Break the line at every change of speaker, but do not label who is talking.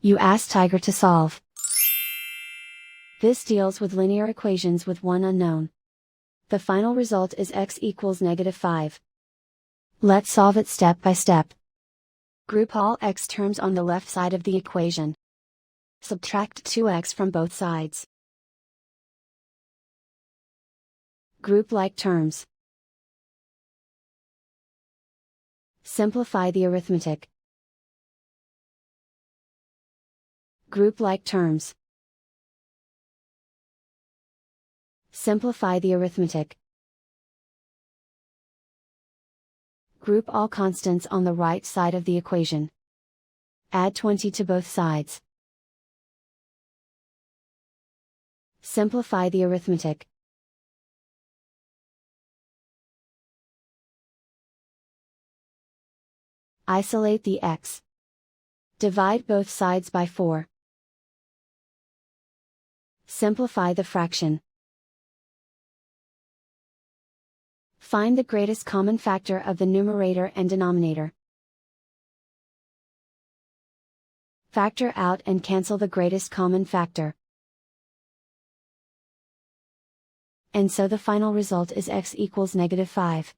You ask Tiger to solve. This deals with linear equations with one unknown. The final result is x equals -5. Let's solve it step by step. Group all x terms on the left side of the equation. Subtract 2x from both sides. Group like terms. Simplify the arithmetic. Group like terms. Simplify the arithmetic. Group all constants on the right side of the equation. Add 20 to both sides. Simplify the arithmetic. Isolate the x. Divide both sides by 4. Simplify the fraction. Find the greatest common factor of the numerator and denominator. Factor out and cancel the greatest common factor. And so the final result is x equals -5.